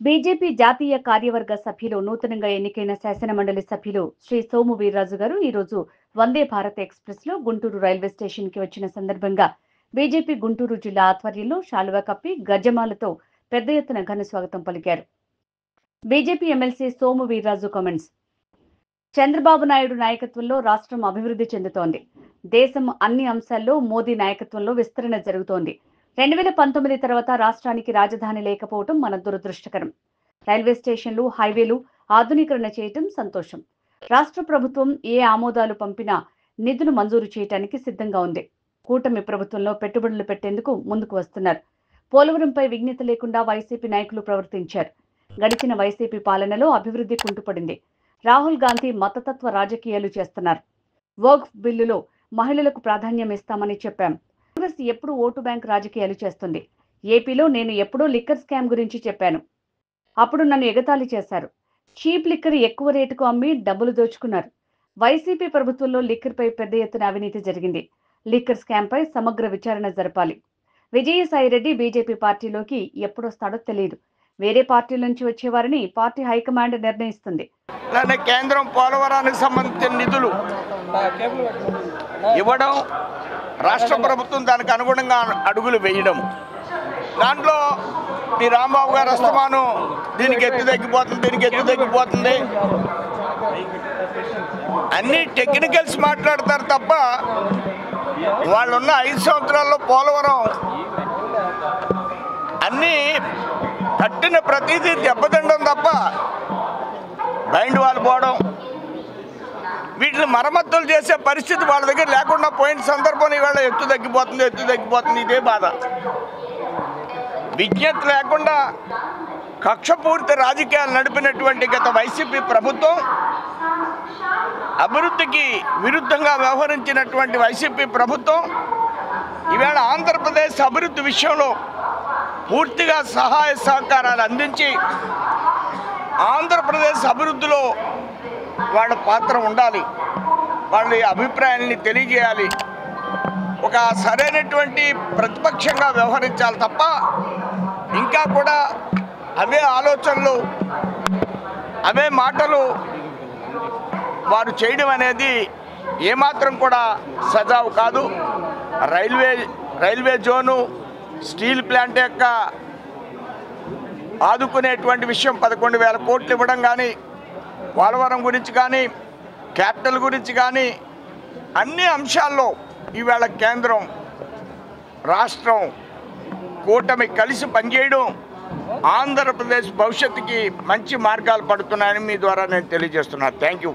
BJP జాతీయ కార్యవర్గ సభ్యులు నూతనంగా ఎన్నికైన శాసనమండలి సభ్యులు శ్రీ సోము వీర్రాజు గారు ఈరోజు వందే భారత్ ఎక్స్ప్రెస్ లో గుంటూరు రైల్వే స్టేషన్ కి వచ్చిన సందర్భంగా బీజేపీ గుంటూరు జిల్లా ఆధ్వర్యంలో శాలువా కప్పి గజమాలతో పెద్ద ఎత్తున ఘన స్వాగతం పలికారు. BJP MLC Somu Veerraju comments. Chandrababu Naidu నాయకత్వంలో రాష్ట్రం అభివృద్ధి చెందుతోంది. దేశం అన్ని అంశాల్లో మోదీ నాయకత్వంలో విస్తరణ జరుగుతోంది. 2019 తర్వాత రాష్ట్రానికి రాజధాని లేకపోవడం మన దురదృష్టకరం. రైల్వే స్టేషన్లు, హైవేలు ఆధునీకరణ చేయటం సంతోషం. రాష్ట్ర ప్రభుత్వం ఏ ఆమోదాలు పంపినా నిధులు మంజూరు చేయడానికి సిద్ధంగా ఉంది. కూటమి ప్రభుత్వంలో పెట్టుబడులు పెట్టేందుకు ముందుకు వస్తున్నారు. పోలవరంపై విఘ్నత లేకుండా వైసీపీ నాయకులు ప్రవర్తించారు. గడిచిన వైసీపీ పాలనలో అభివృద్ధి కుంటుపడింది. రాహుల్ గాంధీ మతతత్వ రాజకీయాలు చేస్తున్నారు. వక్ఫ్ బిల్లులో మహిళలకు ప్రాధాన్యం ఇస్తామని చెప్పాం. కాంగ్రెస్ ఎప్పుడు ఓటు బ్యాంక్ రాజకీయాలు చేస్తుంది. ఏపీలో నేను ఎప్పుడో లిక్కర్ స్కామ్ గురించి చెప్పాను. అప్పుడు నన్ను ఎగతాళి చేశారు. చీప్ లిక్కర్ ఎక్కువ రేటుకు అమ్మి డబ్బులు దోచుకున్నారు. వైసీపీ ప్రభుత్వంలో లిక్కర్పై పెద్ద ఎత్తున అవినీతి జరిగింది. లిక్కర్ స్కామ్ పై సమగ్ర విచారణ జరపాలి. విజయసాయిరెడ్డి బీజేపీ పార్టీలోకి ఎప్పుడొస్తాడో తెలియదు. వేరే పార్టీల నుంచి వచ్చేవారని పార్టీ హైకమాండ్ నిర్ణయిస్తుంది. కేంద్రం పోలవరానికి సంబంధించిన నిధులు ఇవ్వడం, రాష్ట్ర ప్రభుత్వం దానికి అనుగుణంగా అడుగులు వేయడం, దాంట్లో ఈ రాంబాబు గారు అస్తమానం దీనికి ఎత్తు తగ్గిపోతుంది అన్ని టెక్నికల్స్ మాట్లాడతారు తప్ప వాళ్ళున్న 5 సంవత్సరాల్లో పోలవరం అన్నీ కట్టిన ప్రతిదీ దెబ్బతిండడం తప్ప బైండ్ వాళ్ళు పోవడం, వీటిని మరమ్మతులు చేసే పరిస్థితి వాళ్ళ దగ్గర లేకుండా పోయిన సందర్భం ఇవాళ ఎత్తు తగ్గిపోతుంది ఇదే బాధ. విజ్ఞత లేకుండా కక్షపూరిత రాజకీయాలు నడిపినటువంటి గత వైసీపీ ప్రభుత్వం, అభివృద్ధికి విరుద్ధంగా వ్యవహరించినటువంటి వైసీపీ ప్రభుత్వం ఈవేళ ఆంధ్రప్రదేశ్ అభివృద్ధి విషయంలో పూర్తిగా సహాయ సహకారాలు అందించి ఆంధ్రప్రదేశ్ అభివృద్ధిలో వాళ్ళ పాత్ర ఉండాలి, వాళ్ళ అభిప్రాయాన్ని తెలియజేయాలి, ఒక సరైనటువంటి ప్రతిపక్షంగా వ్యవహరించాలి తప్ప ఇంకా కూడా అవే ఆలోచనలు, అవే మాటలు వారు చేయడం అనేది ఏమాత్రం కూడా సజావు కాదు. రైల్వే జోను, స్టీల్ ప్లాంట్ యొక్క ఆదుకునేటువంటి విషయం 11,000 కోట్లు ఇవ్వడం కానీ, పోలవరం గురించి కానీ, క్యాపిటల్ గురించి కానీ అన్ని అంశాల్లో ఈవేళ కేంద్రం, రాష్ట్రం, కూటమి కలిసి పనిచేయడం ఆంధ్రప్రదేశ్ భవిష్యత్తుకి మంచి మార్గాలు పడుతున్నాయని మీ ద్వారా నేను తెలియజేస్తున్నాను. Thank you.